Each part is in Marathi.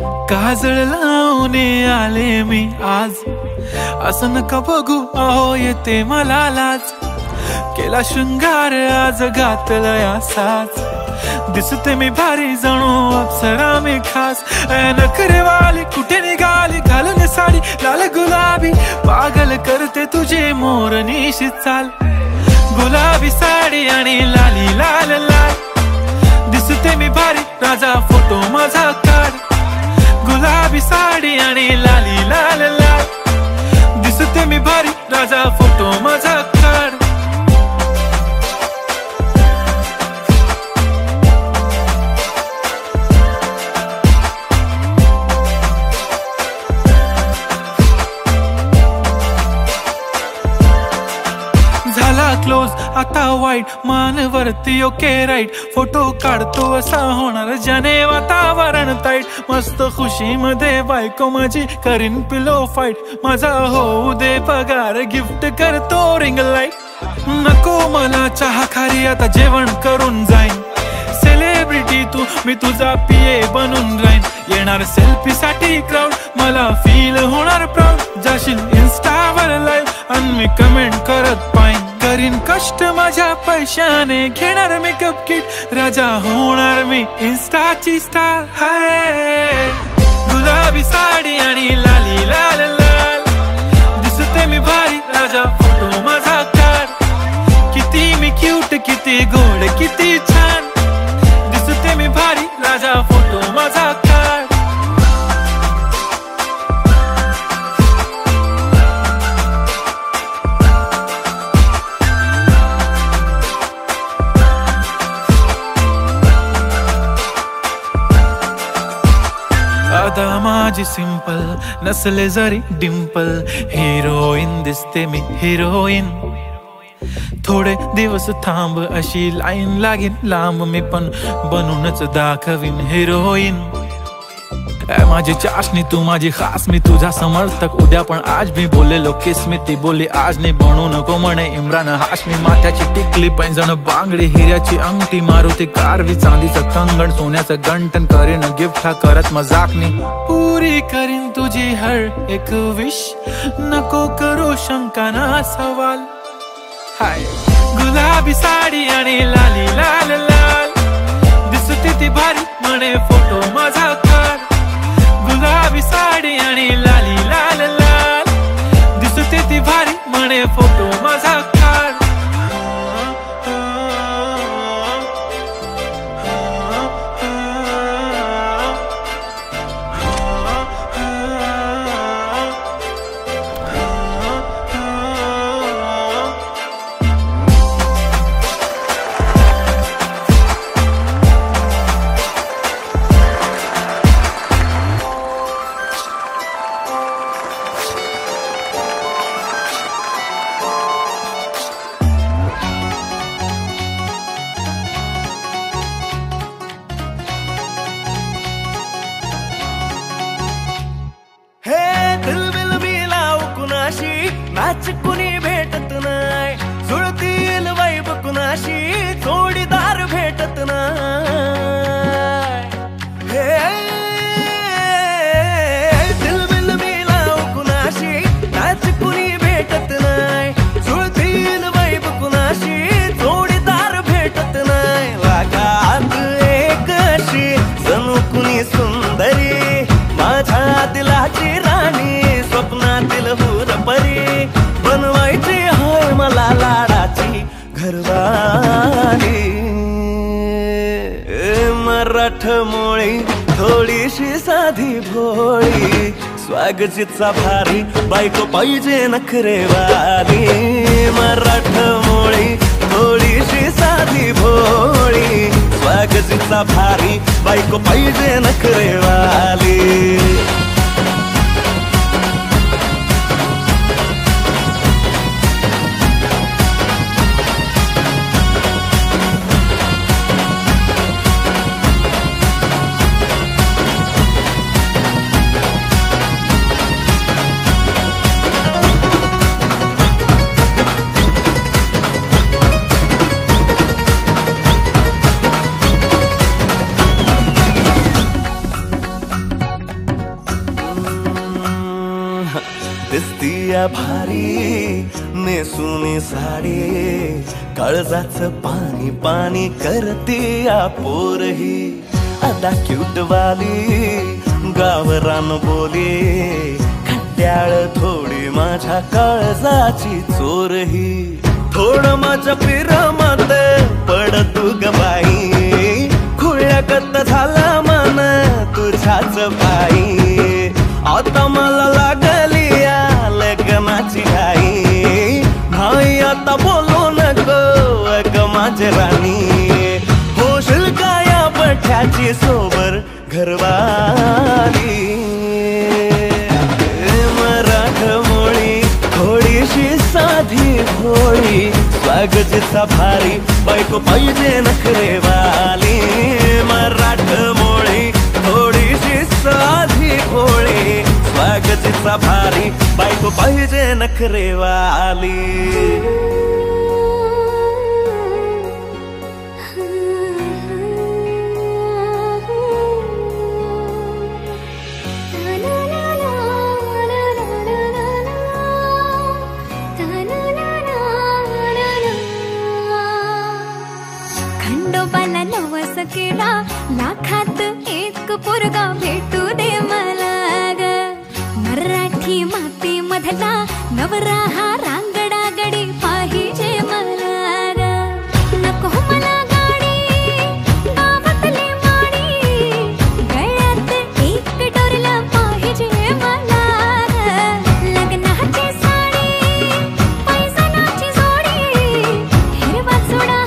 काजळ लावून आले मी आज, असं नका बघू अहो येते मला लाज. केला शृंगार आज घातलाय असाच, दिसते मी भारी जणू अप्सरा मी खास. नखरेवाली कुठे निघाली घालून साडी लाल गुलाबी, पागल करते तुझे मोरनीशी चाल. गुलाबी साडी आणि लाली लाल लाल, दिसते मी भारी राजा फोटो माझा काढ. गुलाबी साडी आणि लाली लाल लाल, दिसते मी भारी राजा फोटो माझा काढ. झाला क्लोज आता वाईट, मान वरती ओके राईट. फोटो काढतो असा होणार ज्याने वातावरण ताईट. मस्त खुशी मध्ये बायको माझी करीन पिलो फाईट. माझा होऊ दे पगार गिफ्ट करतो रिंग लाईट. नको मला चहा खारी आता जेवण करून जाईन. सेलिब्रिटी तू मी तुझा पिये बनून राहीन. येणार सेल्फी साठी क्राऊड मला फील होणार प्राऊड. जाशील इन्स्टावर लाईव्ह आणि मी कमेंट करत पाईन. करीन कष्ट माझ्या पैशाने घेणार मेकअप किट. राजा होणार मी इन्स्टाची स्टार. हाय गुलाबी साडी आणि लाली लाल लाल, दिसते मी भारी राजा फोटो माझा काढ. किती मी क्यूट किती गोड किती छान, दिसते मी भारी राजा फोटो माझा काढ. अदा माझी सिंपल नसले जरी डिंपल, हिरोईन दिसते मी हिरोईन. थोडे दिवस थांब अशी लाईन लागेल लांब, मी पण बनूनच दाखवीन हिरोईन. माझी चाशनी तू माझी खास, मी तुझा समर्थक उद्या पण आज मी बोलेलो किस मी. ती बोली आज नाही बनू नको म्हणे इम्रान हाशमी. माथ्याची टिकली पैंजण बांगडी हिऱ्याची अंगठी, मारुती कारवी चांदीचं कंगण सोन्याचं गंटन. करीन गिफ्ट हा करत मजाकनी, पुरी करीन तुझी हर एक विश. नको करू शंका ना सवाल. हाय गुलाबी साडी आणि लाली लाल लाल, दिसते ती भारी म्हणे फोटो माझा काढ. गुलाबी साडी आणि लाली लाल लाल, दिसते ती भारी म्हणे फोटो माझा काढ. मॅच कुणी भेटत नाही, जुळतील वाईब कुणाशी जोडीदार भेटत नाही. दिलबिल मिलाव कुणाशी मॅच कुणी भेटत नाही, जुळतील वाईब कुणाशी जोडीदार भेटत नाही. वागात एक अशी जणू कुणी सुंदरी, माझ्या दिलाची राणी स्वप्नातील हुरपरी. बनवायची होय मला लाडाची घरवाली. मराठमोळी थोडीशी साधी भोळी, स्वागतीचा भारी बायको पाहिजे नखरेवाली. मराठमोळी थोडीशी साधी भोळी, स्वागतीचा भारी बायको पाहिजे नखरेवाली. या भारी नेसुनी साडी काळजाचं पाणी पाणी करते या पोरही आता क्यूटवाली गावरान बोली खट्याळ थोडी माझ्या काळजाची चोरही थोडं माझ्या प्रेमात पड तू ग बाई खुळ्याकत झाला मन तुझ्याच पायी आता मला लागली या लग्नाची घाई नाही आता बोलू नको ग माझी राणी होशील का या पठ्याची सोबर घरवाली मराठमोळी थोडीशी साधी भोळी स्वागतीचा भारी बायको पाहिजे नखरेवाली मराठमोळी थोडीशी साधी भोळी स्वागतीचा भारी बायको पाहिजे नखरेवाली खंडोबाला नवस केला लाखात एक पोरगा भेटू दे मला ग मराठी माती मधला नवरा हा रांगडा गडी पाहिजे मला ग नको मला गाडी गावातली माडी गळ्यात एक डोरला पाहिजे मला ग लग्नाची साडी पैसनाची जोडी हिरवा चुडा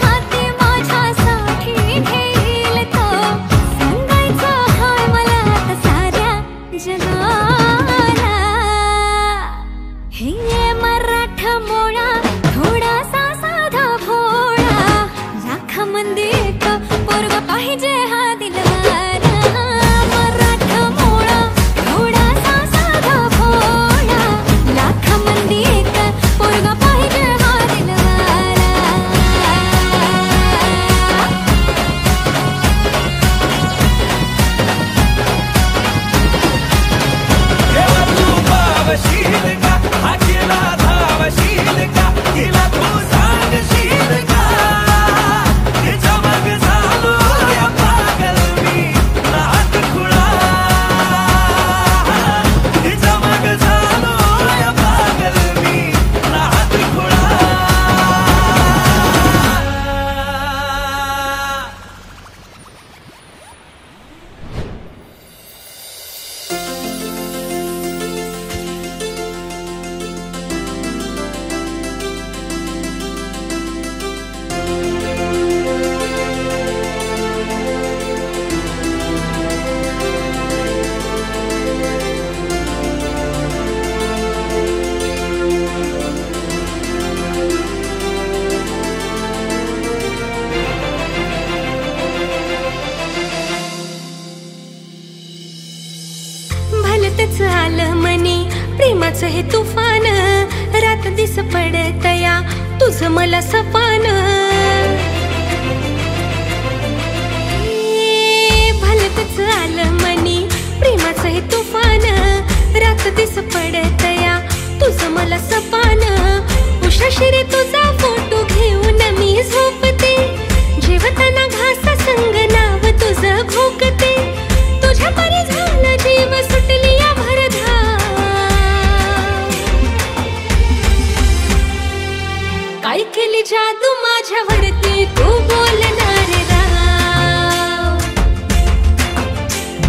आलं मनी प्रेमाचं हे तुफान रात दिस पडतया तुझं मला सपान भलतच आलं मनी प्रेमाचं हे तुफान रात दिस पडतया तुझं मला सपान उशाशिरे तुझा फोटो घेऊन मी झोपते जेवताना घासा संग नाव तुझं घोकते तुझ्या परी झालं जीव सुटली या भरधा काय केली जादू माझ्यावरती तू बोलणार राव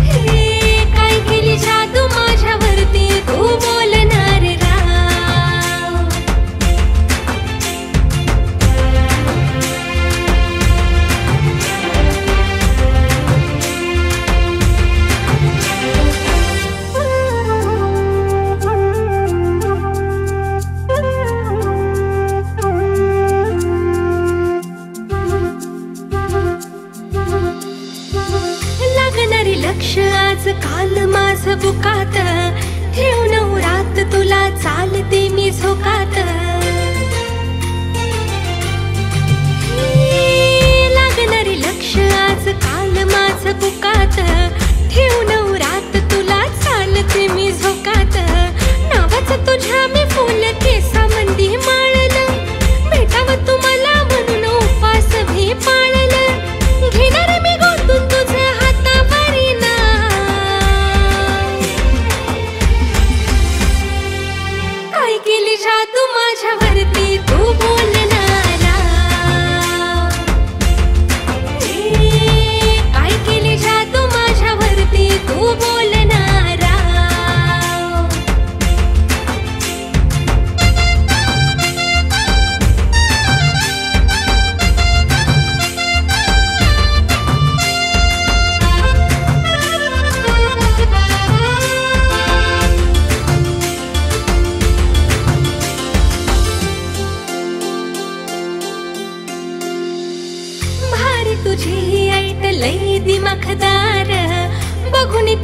हे काय केली जादू माझ्यावरती तू बोलणार राव लक्ष आज काल माझं बुकात ठेवून रात तुला चालते मी झोकात लागणारी लक्ष आज काल माझं बुकात ठेवून रात तुला चालते मी झोकात नावाचं तुझ्या मी फुल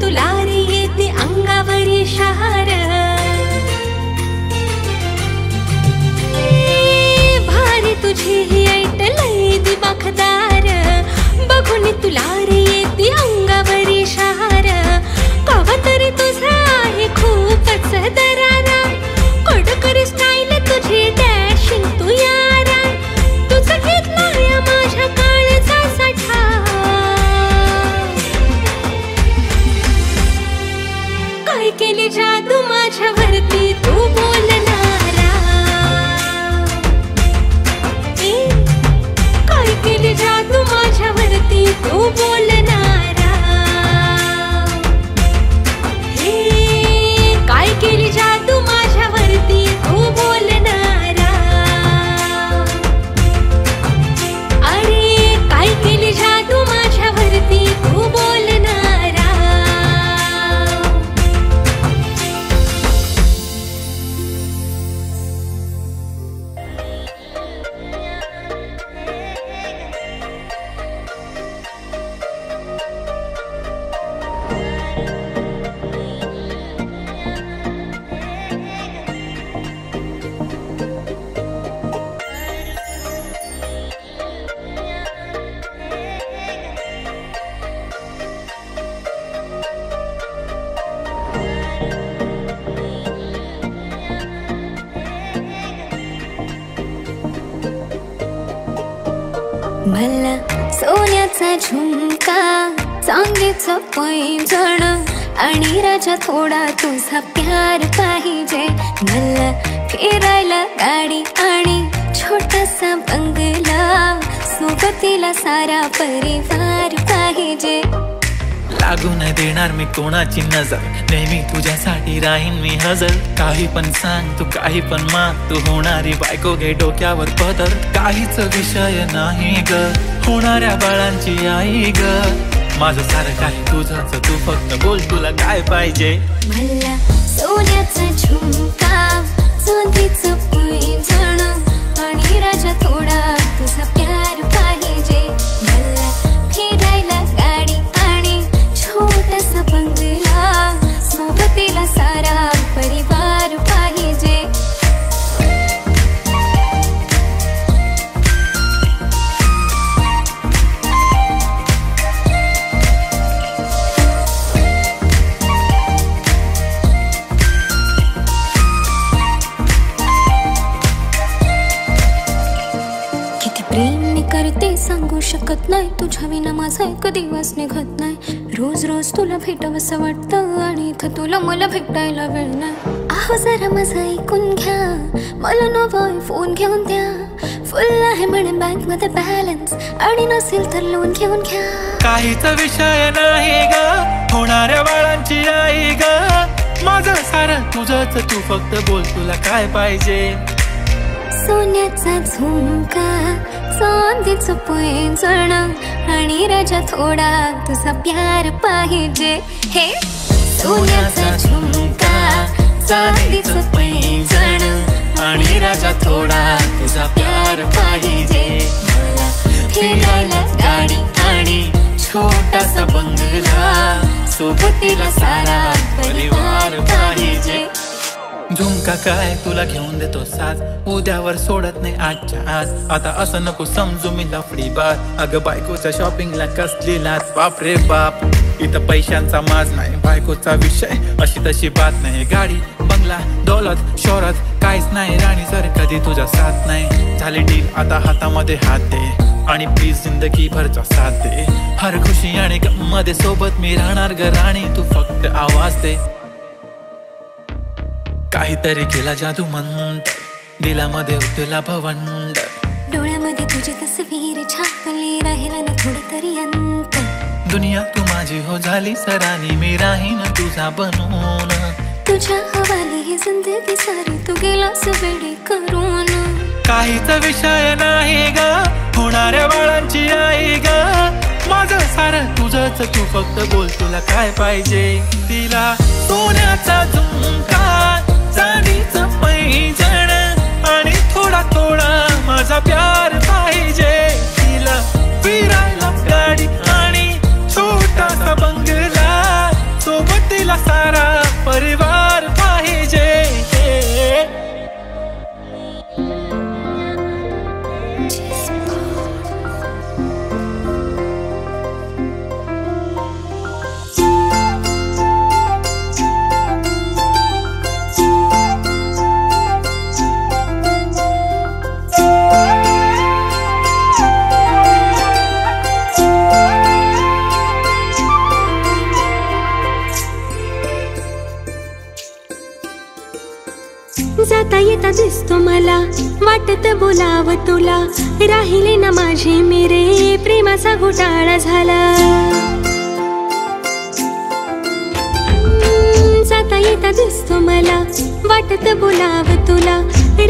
तुला रे येते अंगावरी शहार भारी तुझी ही ऐट लई दिमाखदार बघून तुला रे येते अंगावरी शहार कवा तरी तुझा आहे खूपच दरारा कडकरी स्टाईल तुझी डॅशिंग तू यारा तुझं घेतला या माझ्या काळचा साठा काय केली जादू माझ्यावरती तू बोलणारा काय केली जादू माझ्यावरती तू बोलणारा काय केली जादू माझ्यावरती तू बोलणारा अरे काय केली जादू माझ्यावरती तू बोलणारा मला सोन्याचा झुमका चांदीचं पैंजण आणि राजा थोडा तुझा प्यार पाहिजे मला फिरायला गाडी आणि छोटासा बंगला सोबतीला सारा परिवार पाहिजे लागू नाही देणार मी कोणाची नजर नेहमी तुझ्यासाठी राहीन मी हजर काही पण सांग तू काही पण माग तू होणारी बायको घे डोक्यावर पदर काहीच विषय नाही ग होणाऱ्या बाळांची आई ग माझं सारं काही तुझंच तू फक्त बोल तुला काय पाहिजे मला सोन्याचा झुमका चांदीचं पैंजण आणि राजा थोडा तुझा प्यार पाहिजे मला फिरायला गाडी आणि छोटासा बंगला सोबतीला सारा परिवार पाहिजे करते सांगू शकत नाही तुझ्या विना माझा एक दिवस निघत नाही रोज रोज तुला भेटावंसं वाटतं आणि इथं तुला मला भेटायला वेळ नाही आहो जरा माझं ऐकून घ्या मला नवा फोन घेऊन द्या फुल आहे म्हणे बँक मध्ये बॅलन्स आणि नसेल तर लोन घेऊन घ्या काहीच विषय नाही ग होणाऱ्या बाळांची आई ग माझं सारं तुझंच तू फक्त बोल तुला काय पाहिजे सोन्याचा झुमका चांदीचं पैंजण आणि राजा थोडा तुझा प्यार पाहिजे हे सोन्याचा झुमका चांदीचं पैंजण आणि राजा थोडा तुझा प्यार पाहिजे मला फिरायला गाडी आणि छोटासा बंगला सोबतीला सारा परिवार पाहिजे झुमका काय तुला घेऊन देतो साथ उद्यावर सोडत नाही आजच्या आज आता असं नको समजू मी लफडी बात अगं बायकोच्या शॉपिंगला कसली लाच बाप रे बाप इथं पैशांचा माज नाही बायकोचा विषय अशी तशी बात नाही गाडी बंगला दौलत शोहरत काहीच नाही राणी सर कधी तुझा साथ नाही झाली डील आता हातामध्ये हात दे आणि प्लीज जिंदगी भरचा साथ दे हर खुशी आणि गम मध्ये सोबत मी राहणार ग राणी तू फक्त आवाज दे काहीतरी केला जादू मंत दिलामध्ये उतरला भवंड डोळ्यामध्ये तुझी तस्वीर छापली राहिला ना थोडी तरी अंत दुनिया तू माझी हो झाली सरानी मी राहीन तुझा बनून तुझ्या हवाली ही जिंदगी सारी तू गेलास वेडी करून काहीच विषय नाही ग होणाऱ्या बाळांची आई ग माझं सारं तुझंच तू फक्त बोल तुला काय पाहिजे तिला सोन्याचा झुमका चांदीचं पैंजण आणि थोडा थोडा माझा प्यार पाहिजे तिला फिरायला गाडी आणि छोटासा बंगला सारा परिवार पाहिजे. जाता येता दिसतो मला, वाटत बोलाव तुला, राहिले ना माझे मेरे प्रेमाचा घोटाळा झाला. जाता येता दिसतो मला, वाटत बोलाव तुला,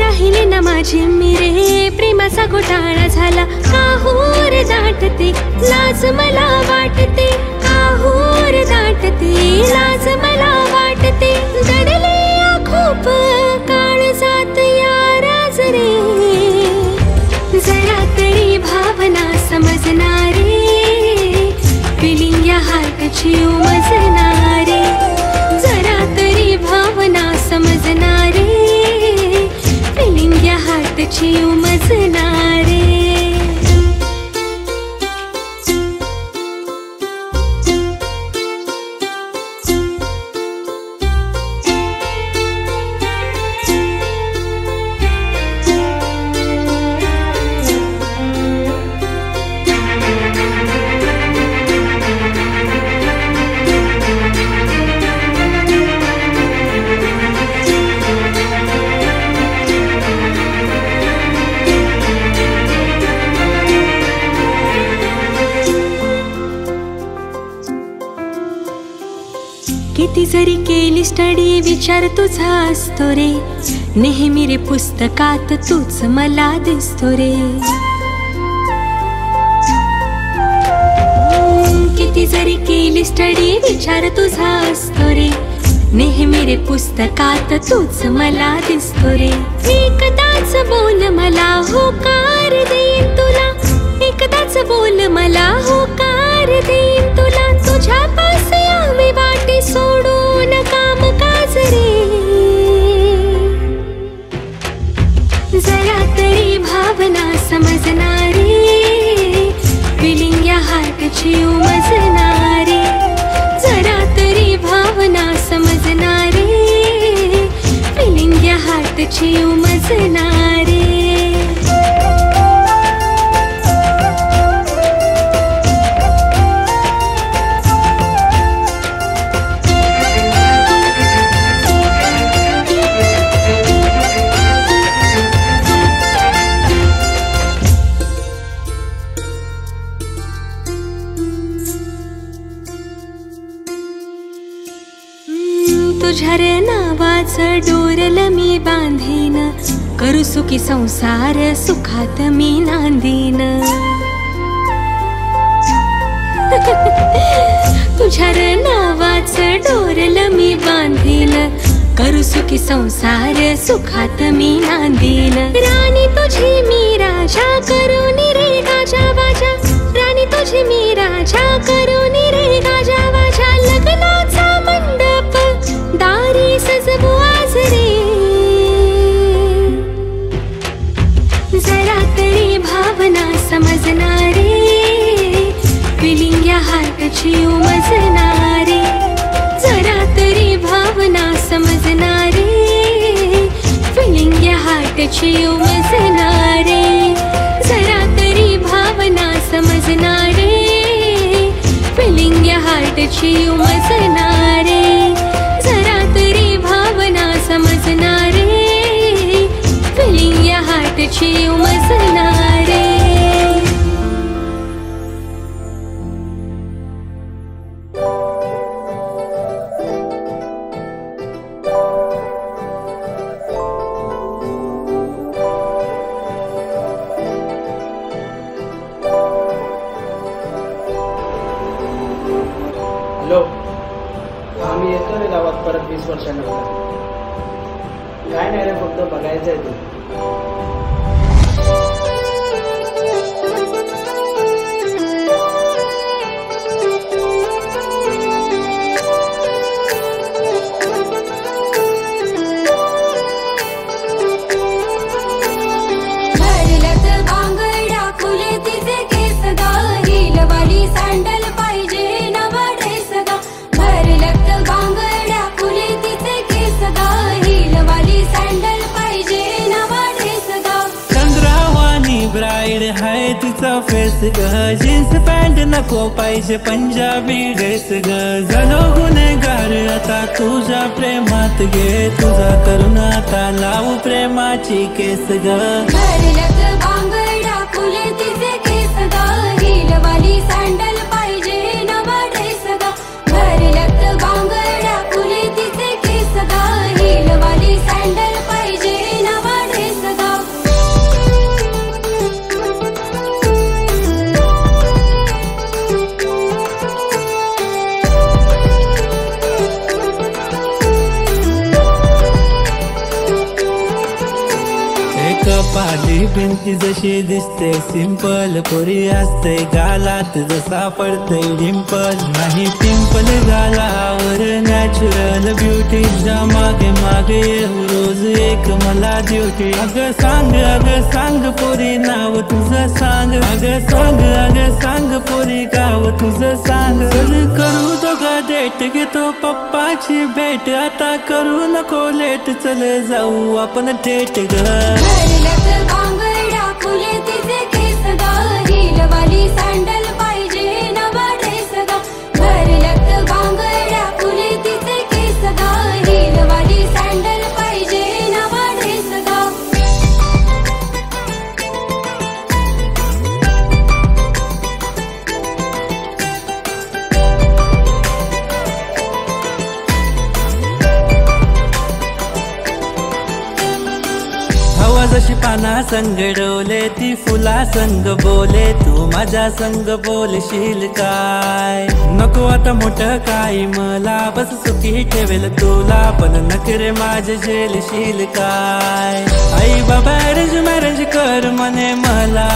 राहिले ना माझे मेरे प्रेमाचा घोटाळा झाला. काहूर दाटते लाज मला वाटते, काहूर दाटते लाज मला वाटते. दडले खूप काळजात या राज रे, जरा तरी भावना समजणारे, फिलिंग या हार्टची उमजणारे, जरा तरी भावना समजणारे, फिलिंग या हार्टची उमजणारे. किती जरी केली स्टडी विचार तुझा असतो रे, नेहमी रे पुस्तकात तूच मला दिसतो रे. किती जरी केली स्टडी विचार तुझा असतो रे, नेहमी रे पुस्तकात तूच मला दिसतो रे. एकदाच बोल मला होकार देईन तुला, एकदाच बोल मला होकार देईन तुला. तुझ्या पास यावे वाटे सोडून काम काज रे, जरा तरी भावना समजणारे, फिलिंग या हार्टची उमजणारे, जरा तरी भावना समजणारे, फिलिंग या हार्टची उमजणारे. तुझ्या रे नावाचं डोरल मी बांधीन, करू सुखी संसार सुखात मी नांदीन. तुझ्या रे नावाचं डोरल मी बांधीन, करू सुखी संसार सुखात मी नांदीन. राणी तुझी मी राजा करून रे गाजा बाजा, राणी तुझी मी राजा करून रे गाजा बाजा. लग्नाचा मंडप दारी सजवू आज रे, जरा तरी भावना समजणारे, फिलिंग या हार्टची उमजणारे, जरा तरी भावना समजणारे, फिलिंग या हार्टची उमजणारे, जरा तरी भावना समजणारे, फिलिंग या हार्टची उमजणारे, जरा तरी भावना समजणारे, फिलिंग या हार्टची उमजणारे. हॅलो, आम्ही येतो रे गावात परत 20 वर्षानंतर. काय नाही रे, फक्त बघायचं आहे तू. आवडीचा फेस ग, जीन्स पॅन्ट नको पाहिजे पंजाबी ड्रेस ग, झालो गुन्हेगार आता तुझ्या प्रेमात गे, तुझा करून आता लावू प्रेमाची केस ग. घरल्यात बांगड्या फुले तिचे केस ग, हिलवाली सँडल पाहिजे नवा ड्रेस ग. घरल्यात बांगड्या फुले तिचे केस ग, हिलवाली सँडल पाहिजे नवा ड्रेस ग. कपाली भिंती जशी दिसते सिंपल, पोरी असते गालात जसा पडते डिंपल, नाही पिंपल गालावर नॅचरल ब्युटी, मागे मागे रोज एक मला ड्युटी. अगं सांग पोरी नाव तुझं सांग, अगं सांग पोरी गाव तुझं सांग. चल करू दोघा डेट, घेतो पप्पाची भेट, आता करू नको लेट, चल जाऊ आपण थेट ग. घरल्यात बांगड्या फुले तिचे केस ग, हिलवाली सँडल पाहिजे नवा ड्रेस ग. घरल्यात बांगड्या फुले तिचे केस ग, हिलवाली सँडल पाहिजे नवा ड्रेस ग. हवा जशी पाना संग डोले, ती फुला संग बोले, तू माझ्या संग बोलशील काय. नको आता मोठं काय मला, बस सुखी ठेवेल तुला, पण नखरे माझे झेलशील काय. आई बाबा अरेंज मॅरेज कर म्हणे मला,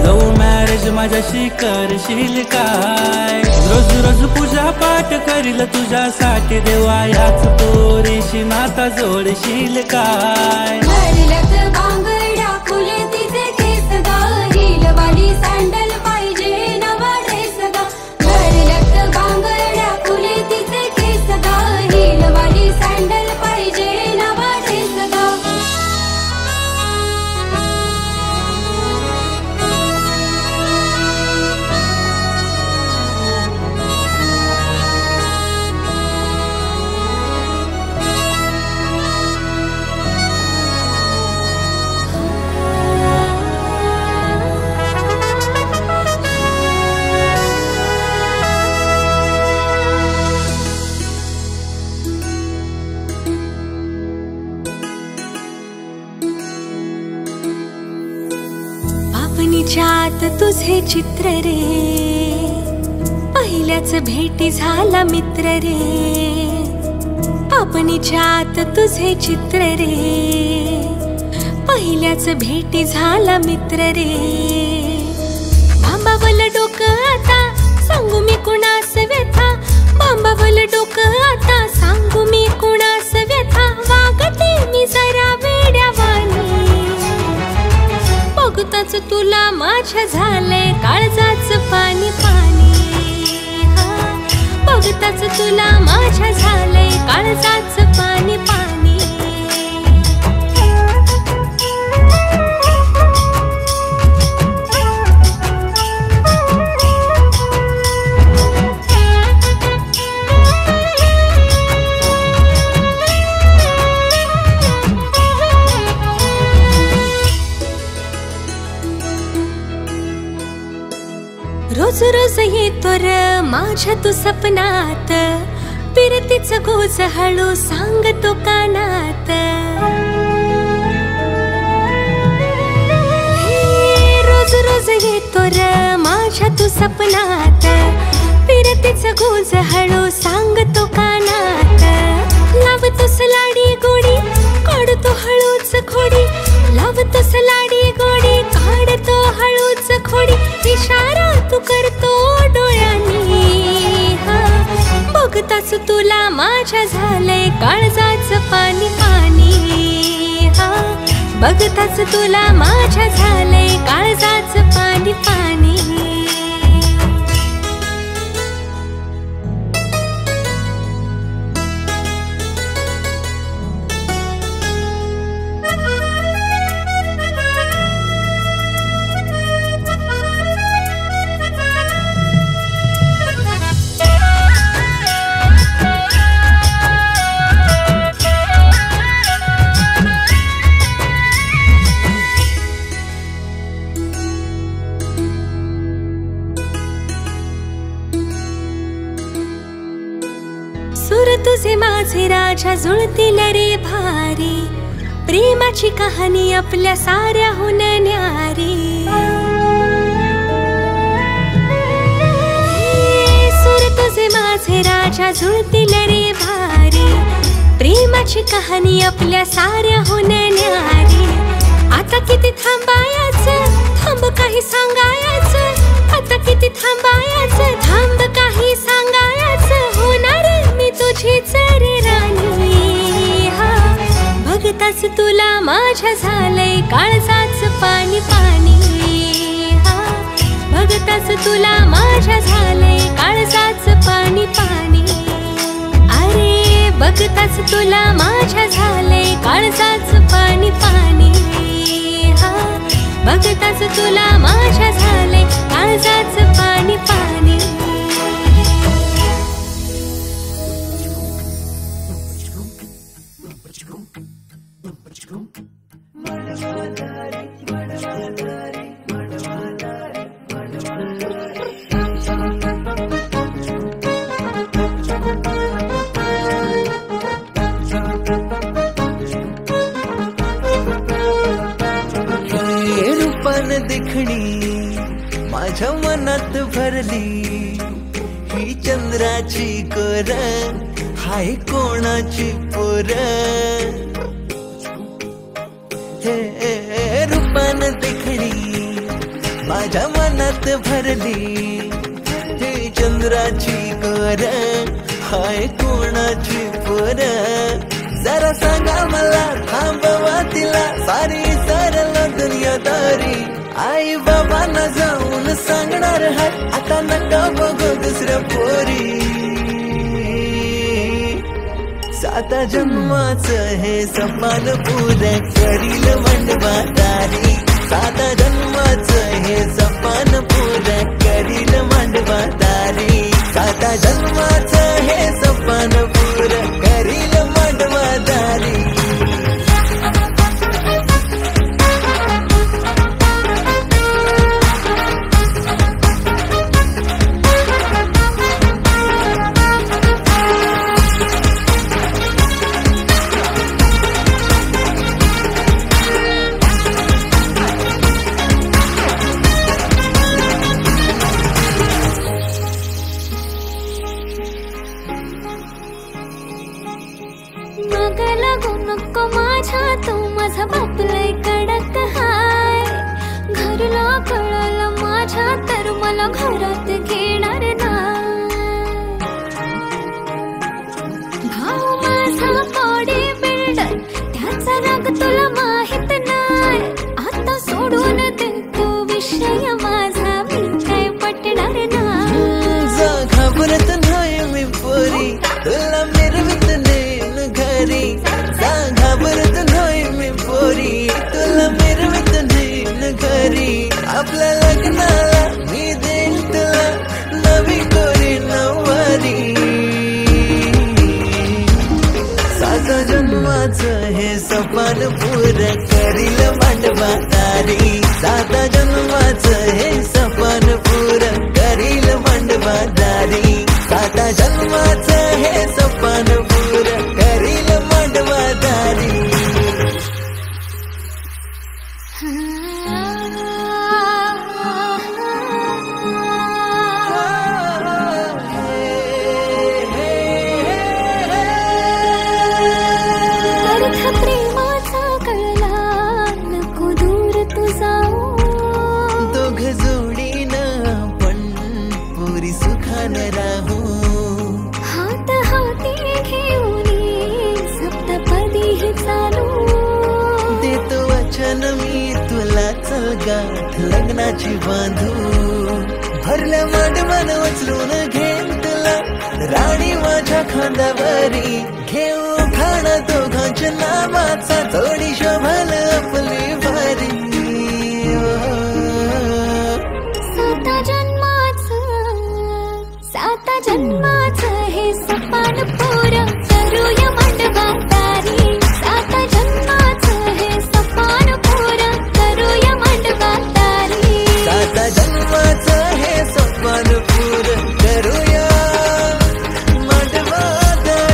लव्ह मॅरेज माझ्याशी करशील काय. रोज रोज पूजा पाठ करील तुझ्यासाठी देवा, याच पोरीशी नाता जोडशील काय. घरल्यात बांगड्या फुले तिचे केस ग, हिलवाली सँडल पाहिजे नवा ड्रेस ग. घरल्यात बांगड्या फुले तिचे केस ग, हिलवाली सँडल पाहिजे नवा ड्रेस ग. पापणीच्यात तुझे चित्र रे, पहिल्याच भेटी झाला मित्र रे. पापणीच्यात तुझे चित्र रे, पहिल्याच भेटी झाला मित्र रे. बांबावलं डोकं आता सांगू मी कुणास व्यथा, बांबावलं डोकं आता सांगू मी कुणास व्यथा. वागते मी जरा वेड्यावानी, बघताच तुला माझ्या झालंय काळजाचं पाणी पाणी. बघताच तुला माझ्या झालंय काळजाचं पाणी पाणी. रोज रोज येतो र माझ्या तू सपनात, पिरतीचं गोज हळू सांगतो कानात. रोज रोज येतो र माझ्या तू सपनात, पिरतीचं गोज हळू सांगतो कानात. लावतोस लाडी गोडी काढतो हळूच खोडी, लावतोस लाडी गोडी काढतो हळूच खोडी. इशारा तू करतो डोळ्यांनी, बघताच तुला माझ्या झालंय काळजाचं पाणी पाणी. बघताच तुला माझ्या झालंय काळजाचं पाणी पाणी. सूर तुझे माझे राजा जुळतील रे भारी, प्रेमाची कहाणी आपल्या साऱ्याहून न्यारी. सूर तुझे माझे राजा जुळतील रे भारी, प्रेमाची कहाणी आपल्या साऱ्याहून न्यारी. आता किती थांबायचं, थांब काही सांगायचं. आता किती थांबायचं, थांब काही सांगायचं. होणार मी तुझीच रे राणी. हा बघताच तुला माझ्या झालंय काळजाच पाणी पाणी. हा बघताच तुला माझ्या झालंय काळजाच पाणी पाणी. अरे बघताच तुला माझ्या झालंय काळजाच पाणी पाणी. हा बघताच तुला माझ्या झालंय काळजाच पाणी पाणी. दिखणी माझ्या मनात भरली, ही चंद्राची कोर हाय कोणाची पोर. हे रूपान दिखणी माझ्या मनात भरली, ही चंद्राची कोर हाय कोणाची पोर. जरा सांगा मला थांबवा तिला, सारी सरल दुनियादारी. आई बाबांना जाऊन सांगणार हाय, आता नका बघू दुसऱ्या पोरी. 7 जन्माचं हे सपान पूरं करील मांडवादारी. 7 जन्माचं हे सपान पूरं करील मांडवादारी. 7 जन्माचं हे सपान पूरं करील मांडवादारी. घरात घेणार नाही भाऊ माझा बॉडी बिल्डर, त्याचा राग तुला माहित नाही. आता सोडून देतो विषय माझा, मी काय पटणार नाही. घाबरत नाही मी पोरी, तुला मिरवित नेन घरी. घाबरत नाही मी पोरी, तुला मिरवित नेन घरी. आपल्या लग्नाला मी देईन तुला नवी कोरी नववारी. 7 जन्माचं हे सपान पूरं करील मांडवादारी. 7 जन्माचं हे सपान पूरं करील मांडवादारी. 7 जन्माचं हे सपान पूरं करील मांडवादारी. प्रेमाचा कळला नको दूर तू जाऊ. दोघ जोडीनं पण पुरी सुखानं राहू. हात हाती घेऊन सप्तपदी चालू. देतो वचन मी तुला, चल गाठ लग्नाची बांधू. भरल्या मांडवान उचलून घेईन तुला राणी माझ्या खांद्यावरी. घेऊ खाणा दोघांच्या नावाचा, थोडी शोभल आपली भारी. 7 जन्माचं 7 जन्माचं हे सपान पोरं करूया मांडवादारी. 7 जन्माचं हे सपान पोरं करूया मांडवादारी. 7 जन्माचं हे सपान पूरं करूया मांडवादारी.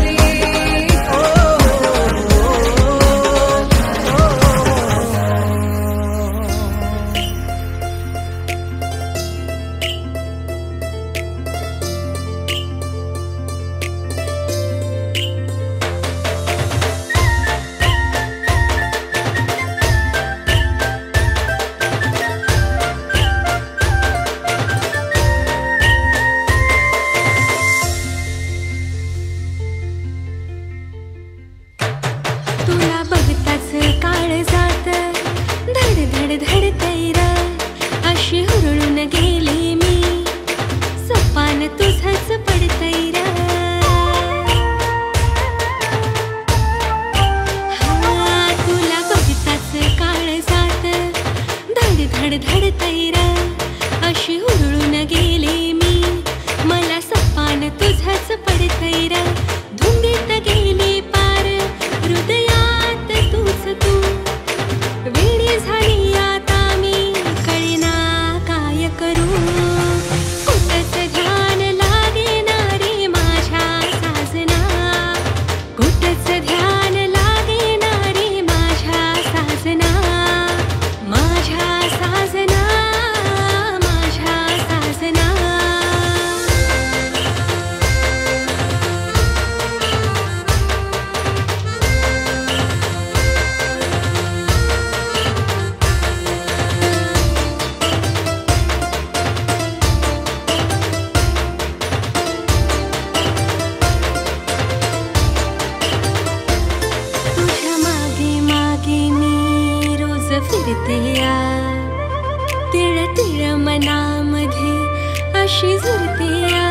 कशी झुरते या,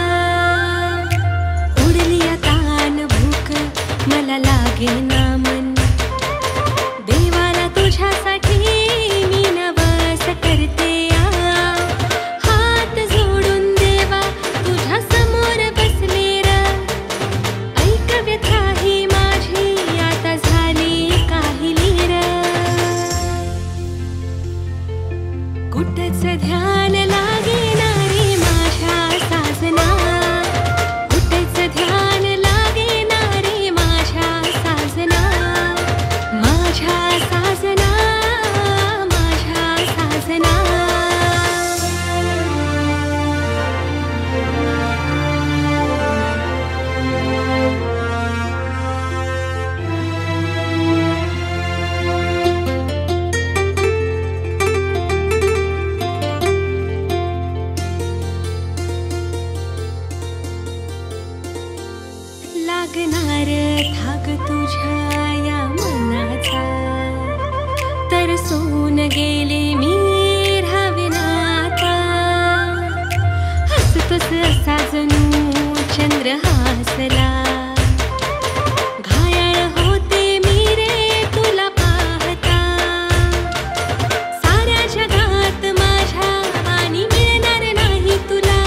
उडली आता न भूक मला लागे ना मन, देवाला तुझ्यासाठी मी नवस करते या, हात जोडून देवा तुझ्या समोर बसले र, ऐक व्यथा ही माझी आता झाली काहिली र, कुठंच ध्यान लागेना रे माझ्या साजना, कुठंच ध्यान लागेना रे माझ्या साजना, माझ्या साजना, माझ्या साजना. लागणार धाग तुझ्या या मनाचा, तरसून गेले मी राहाविनाता, हसतोस असा जणू चंद्र हासला, घायाळ होते मी रे तुला पाहता, साऱ्या जगात माझ्या आणि मिळणार नाही तुला,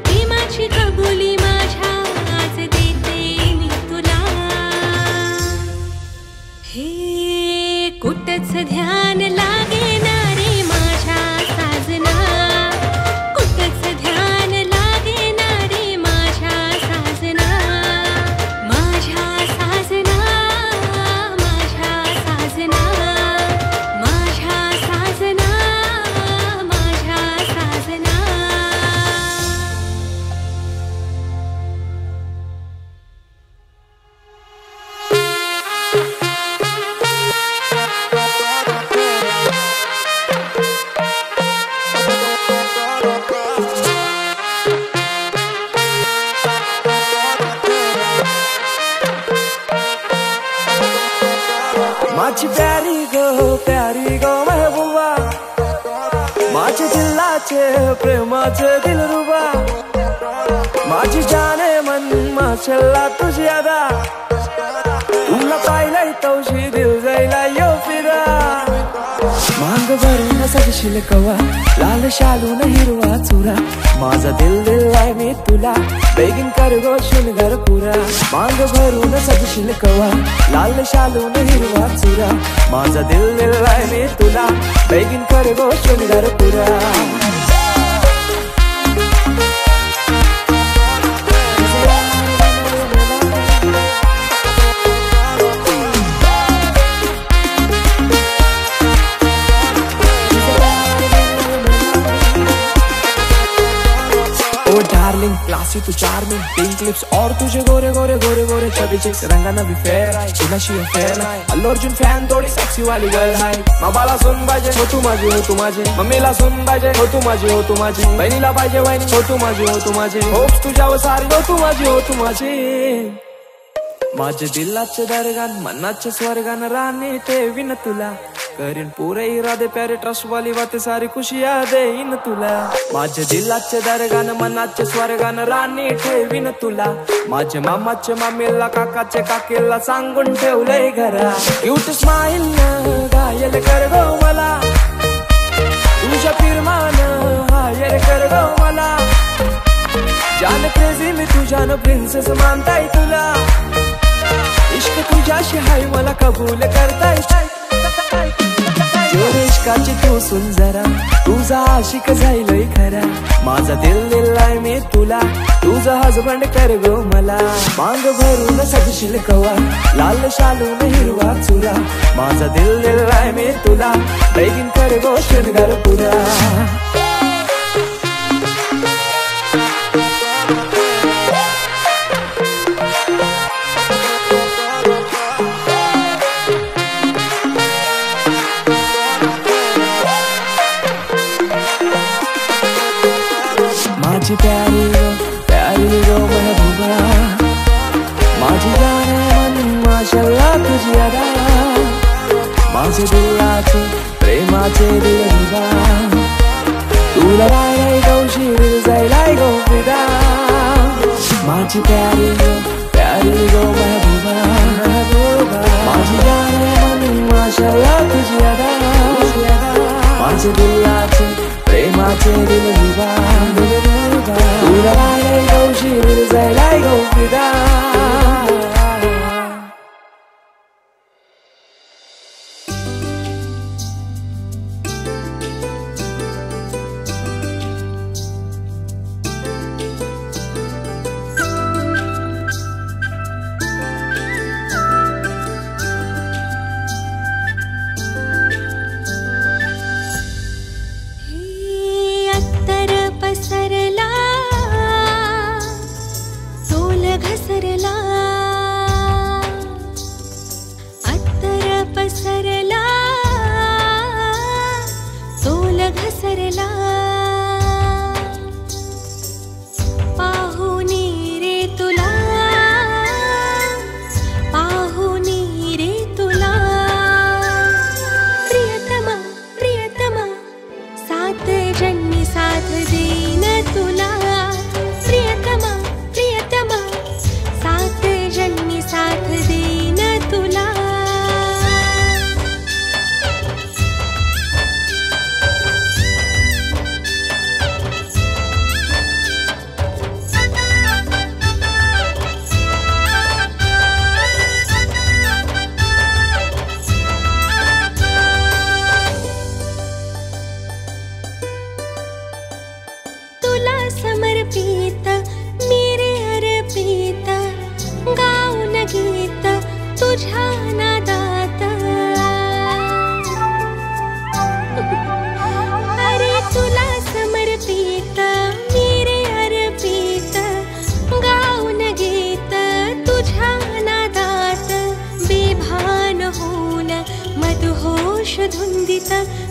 प्रेमाची कबुली माझ्या आज देते मी तुला, हे कुठंच ध्यान लागेना रे माझ्या साजना, कुठंच ध्यान लागेना रे माझ्या साजना, माझ्या साजना, माझ्या साजना, माझ्या साजना, माझ्या साजना. माझी प्यारी गो महबूबा, माझे दिलाचे प्रेमाचे दिलरुबा, माझी जाने मन माशल्ला तुझी अदा, तुला पाहिलंय तवशी दिल जायला यो फिरा, मांग भरून सजशील कवा लाल शालून हिरवा चुरा, माझा दिल दिलाय मी तुला बेगीन कर गो शृंगार पुरा, मांग भरून सजशील कवा लाल शालून हिरवा चुरा, माझा दिल दिलाय मी तुला बेगीन कर गो शृंगार पुरा. डार्लिंग क्लासी तू चार्मिंग, पिंक लिप्स और तुझे गोरे गोरे गोरे गोरे चबी चिक्स, रंगाना भी फेयर आहे तुझ्याशी फेयर नाही, अल्लू अर्जुन फॅन थोडी सेक्सी वाली गर्ल आहे, बाबाला सुन पाहिजे हो तू माझी हो तू माझी, मम्मीला सुन पाहिजे हो तू माझी हो तू माझी, बहिणीला पाहिजे वहिनी हो तू माझी हो तू माझी, होप्स तुझ्यावर सारी हो तू माझी हो तू माझी, माझे दिलाचे दरगान मनाचे स्वर्गान राणी ठेवीन तुला, करीन पुरे इरादे प्यारे ट्रस्ट वाली बातें सारी खुशियां देईन तुला, माझे दिलाचे दरगान मनाचे स्वर्गान राणी ठेवीन तुला, माझे मामाचे मामीला काकाचे काकीला सांगून ठेवलंय घरा, क्यूट स्माइल न घायल कर गो मला, तुझ्या फिरमान हायर कर गो मला, जान क्रेझी मी तुझ्यानं प्रिन्सेस मानताय तुला, इश्क तुझ्याशी हाय मला कबूल करताय, इश्काची तू सुन जरा तुझा आशिक जाईलय खरा, माझा दिल दिलाय मी तुला तुझा हजबंड कर गो मला, मांग भरून सजशील कवा लाल शालून हिरवा चुरा, माझा दिल दिलाय मी तुला बेगीन कर गो शृंगार पुरा. माझी प्यारी गो महबूबा, माझी जाने मन माशाल्लाह तुझी अदा, माझे दिलाचे प्रेमाचे दिलरुबा, तू तुला राय गौशीर जायलाय गो विदा माझी प्यारी गो महबूबा माझी जाने मन आशया तुझी अदा माझे दिलाचे प्रेमाचे दिलरुबा तुला राय गौशीर जायलाय गो विदा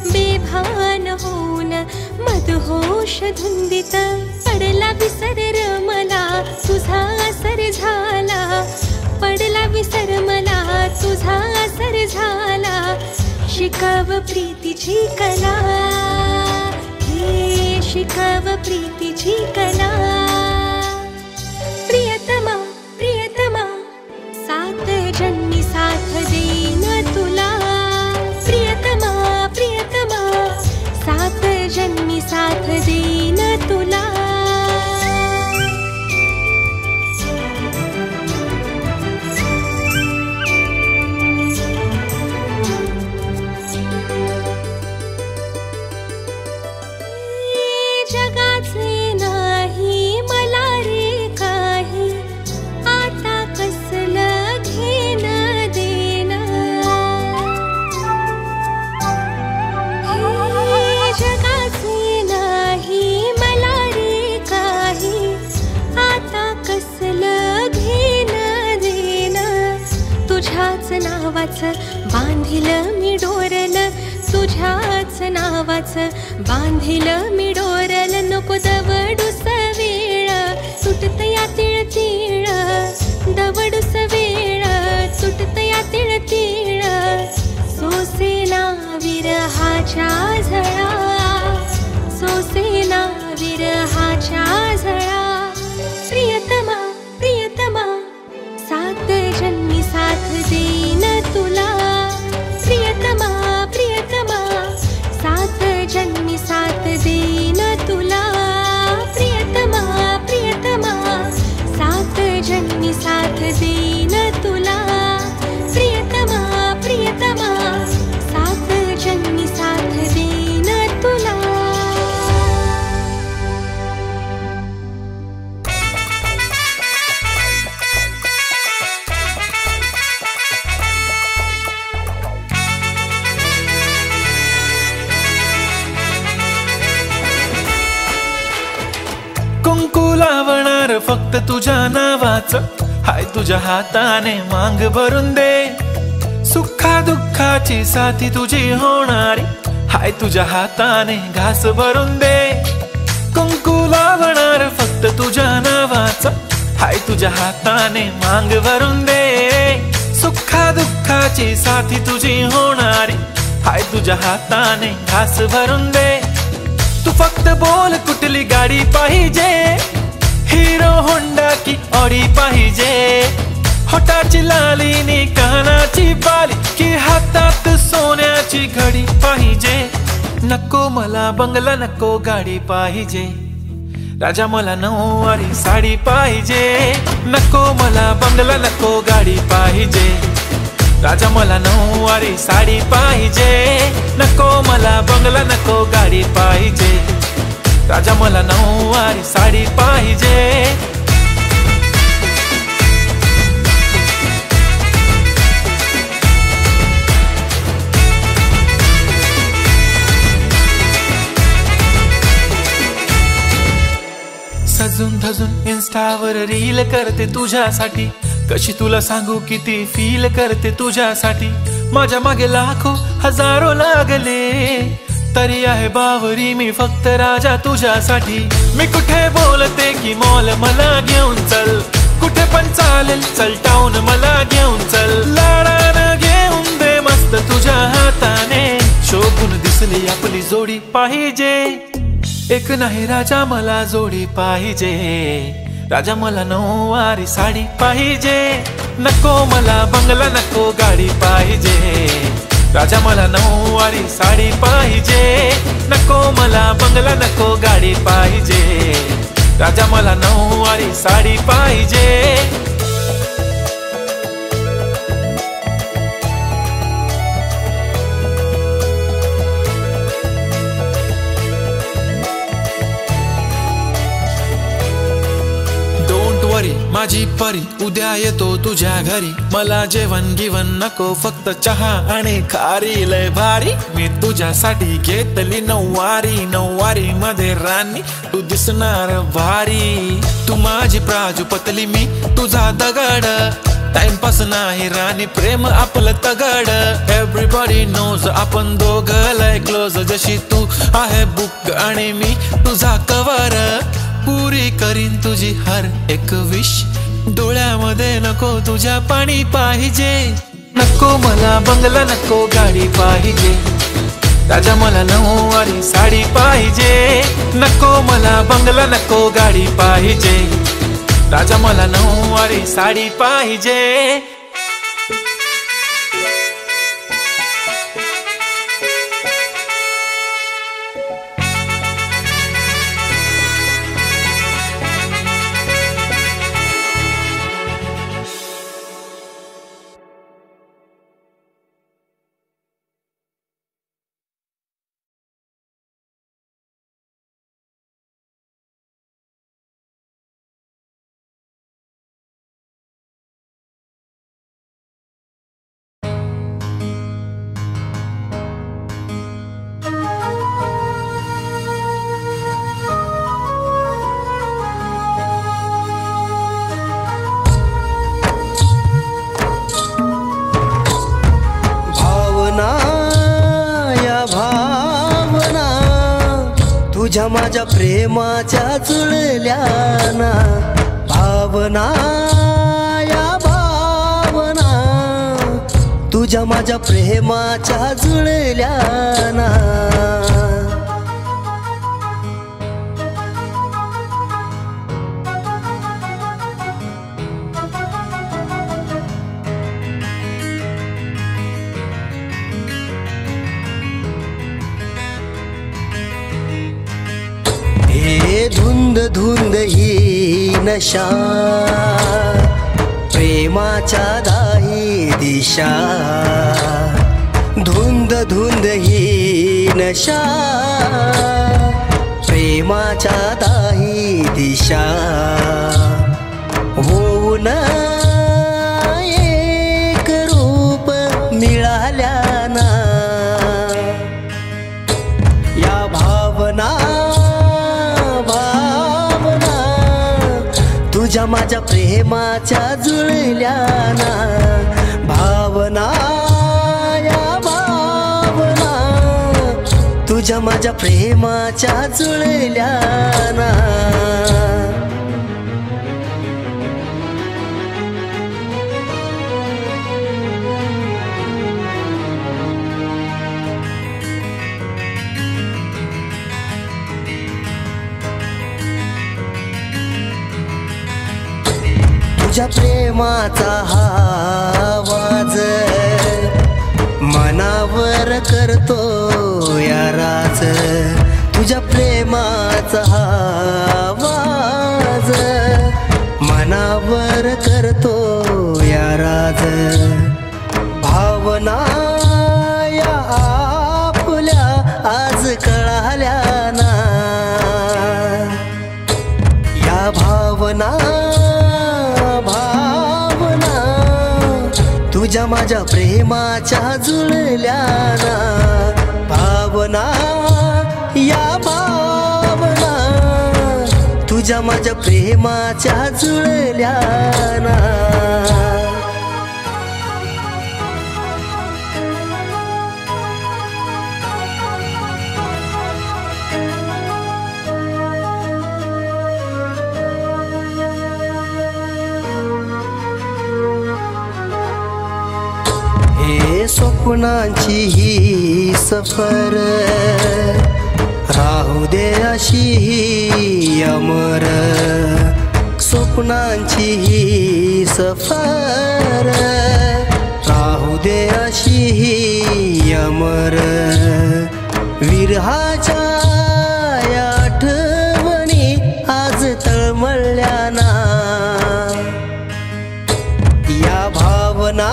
बेभान होऊन मदहोश धुंदित पडला विसर मला तुझा असर झाला पडला विसर मला तुझा असर झाला शिकव प्रीतीची कला हे शिकव प्रीतीची कला प्रियतमा प्रियतमा सात जन्मी साथ देईन तुला प्रियतमा प्रियतमा सात जन्मी साथ देईन तुला जगाचे नाही मला रे काही आता कसलं घेण देण हे जगाचे नाही मला रे काही आता कसलं घेण देण तुझ्याच नावाचं बांधिलं मी डोरल तुझ्याच नावाचं बांधिलं मी डोरल नको दवडूस वेळ तुटत या तिळ तिळ दवडूस वेळ तुटत या तिळ तिळ सोसेना विरहाच्या झळा सोसेना विरहाच्या झळा प्रियतमा प्रियतमा सात जन्मी साथ देईन तुला प्रियतमा प्रियतमा सात जन्मी साथ देईन तुला प्रियतमा प्रियतमा सात जन्मी साथ देईन तुला प्रियतमा प्रियतमा सात जन्मी साथ देईन तुला कुंकू लावणार फक्त तुझ्या नावाचं हाय तुझ्या हाताने मांग भरून दे सुखा दुःखाची साथी तुझी होणारी हाय तुझ्या हाताने घास भरून दे कुंकू लावणार फक्त तुझ्या नावाचं हाय तुझ्या हाताने मांग भरून दे सुखा दुःखाची साथी तुझी होणारी हाय तुझ्या हाताने घास भरून दे तू फक्त बोल कुठली गाडी पाहिजे, हिरो होंडा की ऑडी पाहिजे, होटाची लालीनी कानाची बाली की हातात सोन्याची घडी पाहिजे. नको मला बंगला नको गाडी पाहिजे, राजा मला नऊवारी साडी पाहिजे. नको मला बंगला नको गाडी पाहिजे, राजा मला नऊवारी साडी पाहिजे. नको मला बंगला नको गाडी पाहिजे, राजा मला नऊवारी साडी पाहिजे. सजून धजून इन्स्टावर रील करते तुझ्यासाठी, कशी तुला सांगू किती फील करते तुझ्यासाठी. माझ्या मागे लाखो हजारो लागले, तरी आहे बावरी मी फक्त राजा तुझ्यासाठी. मी कुठे बोलते की मॉल मला घेऊन चल, कुठे पण चालेल चल टाऊन मला घेऊन चल. लाडानं घेऊन दे मस्त तुझ्या हाताने, शोभून दिसली आपली जोडी पाहिजे. एक नाही राजा मला जोडी पाहिजे, राजा मला नऊवारी साडी पाहिजे. नको मला बंगला नको गाडी पाहिजे, राजा मला नऊवारी साडी पाहिजे. नको मला बंगला नको गाडी पाहिजे, राजा मला नऊवारी साडी पाहिजे. माझी परी उद्या येतो तुझ्या घरी, मला जेवण गिवण नको फक्त चहा आणि खारी. लय भारी मी तुझ्यासाठी घेतली नऊवारी, नऊवारी मध्ये राणी तू दिसणार भारी. तू माझी प्राजूपतली मी तुझा दगड, टाइमपास नाही राणी प्रेम आपलं तगड. एव्हरीबॉडी नोज आपण दोघं लय क्लोज, जशी तू आहे बुक आणि मी तुझा कवर. पुरी करीन तुझी हर एक विश, डोळ्यामध्ये नको तुझ्या पाणी पाहिजे. नको मला बंगला नको गाडी पाहिजे, राजा मला नऊवारी साडी पाहिजे. नको मला बंगला नको गाडी पाहिजे, राजा मला नऊवारी साडी पाहिजे. तुझ्या माझ्या प्रेमाच्या जुळल्याना, भावना या भावना तुझ्या माझ्या प्रेमाच्या जुळल्याना. धुंद धुंद ही नशा, प्रेमाच्या दाही दिशा. धुंद धुंद ही नशा, प्रेमाच्या दाही दिशा. होऊन एक रूप मिळाल्याना, या भावना तुझ्या माझ्या प्रेमाच्या जुळल्याना. भावना या भावना तुझ्या माझ्या प्रेमाच्या जुळल्याना. तुझ्या प्रेमाचा हा आवाज मनावर करतो या राज, तुझ्या प्रेमाचा हा आवाज मनावर करतो या राज। भावना या आपल्या आज कळाल्या ना, या भावना भावना तुझ्या माझ्या प्रेमाच्या जुळल्या ना, भावना या भावना तुझ्या माझ्या प्रेमाच्या जुळल्या ना। हे स्वप्नांची ही सफर राहू दे अशी ही अमर, स्वप्नांची ही सफर राहू दे अशी ही अमर। विरहाच्या या आठवणी आज तळमळल्या ना, या भावना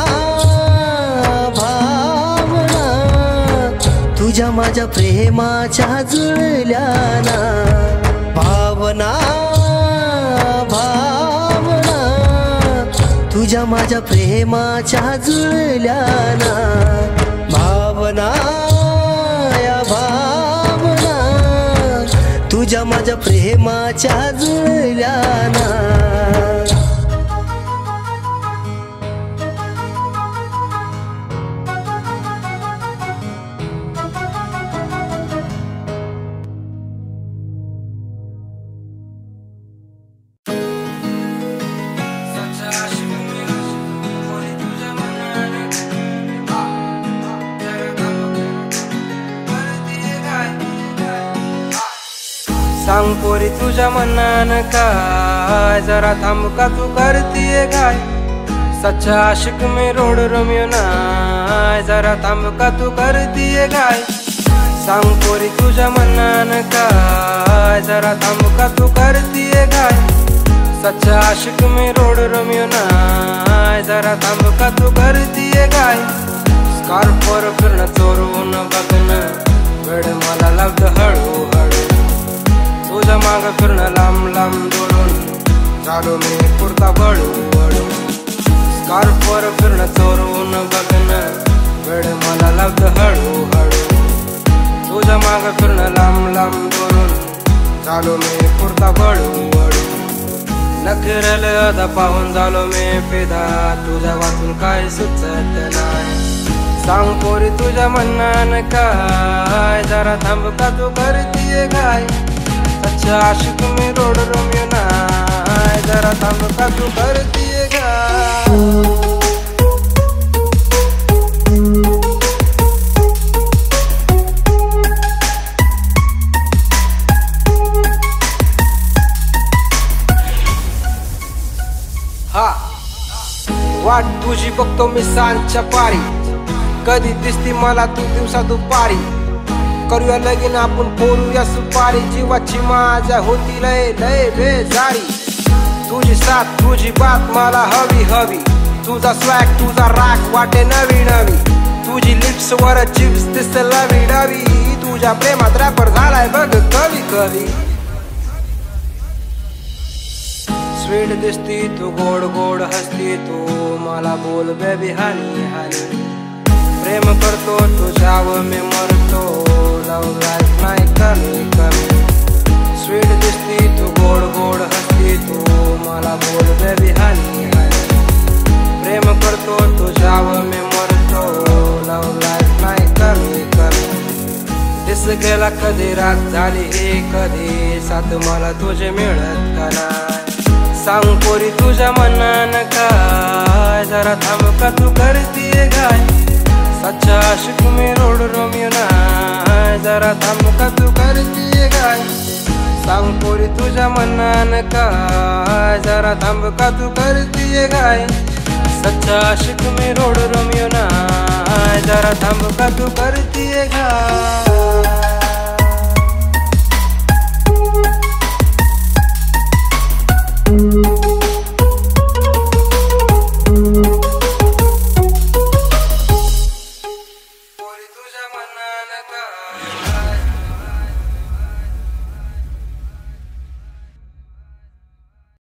तुझ्या माझ्या प्रेमाच्या जुळल्या ना, भावना भावना तुझ्या माझ्या प्रेमाच्या जुळल्या ना, भावना या भावना तुझ्या माझ्या प्रेमाच्या जुळल्या ना। सांग पोरी तुझ्या मनानं काय, जरा थांब का तू करतीये काय, सच्चा आशिक में रोड रोमियो नाय, जरा थांब का तू करतीये काय। सांग पोरी तुझ्या मनानं काय, जरा थांब का तू करतीये काय, सच्चा आशिक में रोड रोमियो नाय, जरा थांब का तू करतीये काय। स्कार्फवर फिरणं चोरून बघणं वेळ मला लागतं हळूहळू, तुझ्या माग फिरणं लांब लांब दोडून झालो मी पुरता बळू बळू। स्कार्फवर फिरणं चोरून बघणं वेळ मला लागतं हळूहळू, तुझ्या माग फिरणं लांब लांब दोडून झालो मी पुरता बळू बळू। नखरेल अदा पाहून झालो मी फिदा, तुझ्या वाचून काय सुचत नाही। सांग पोरी तुझ्या मनानं काय, जरा थांब का तू करतीये काय, सच्चा आशिक में रोड रोमियो नाय, जरा थांब का तू करतीये काय। हा वाट तुझी बघतो मी सांजच्या पारी, कधी दिसती मला तू दिवसा दुपारी, करूया लगीन आपण फोडूया सुपारी, जीवाची माझ्या होती लय लय बेजारी। तुझी साथ तुझी बात मला हवी हवी, तुझा स्वॅग तुझा राग वाटे नवी नवी, तुझी लिप्स वर चिप्स दिसते लवी डवी, तुझ्या प्रेमात रॅपर झालाय बघ कवी कवी। स्वीट दिसती तू गोड गोड हसती तू, मला बोल बेबी हनी हनी, प्रेम करतो तुझ्यावर मी मरतो, लव लाईफ नाही कमी कमी। स्वीट दिसती तू गोड गोड हसती तू, मला बोल बेबी हनी हनी, प्रेम करतो तुझ्यावर मी मरतो, लव लाईफ नाही कमी कमी। दिस गेला कधी रात झाली हे कधी, साथ मला तुझे मिळत का नाही। सांग पोरी तुझ्या मनानं काय, जरा थांब का तू करतीये काय, सच्चा आशिक में रोड रोमियो नाय, जरा थांब का तू करतीये काय। सांग पोरी तुझ्या मनान काय, जरा थांब का तू करतीये काय, सच्चा आशिक मी रोड रोमियो नाय, जरा थांब का तू करतीये काय.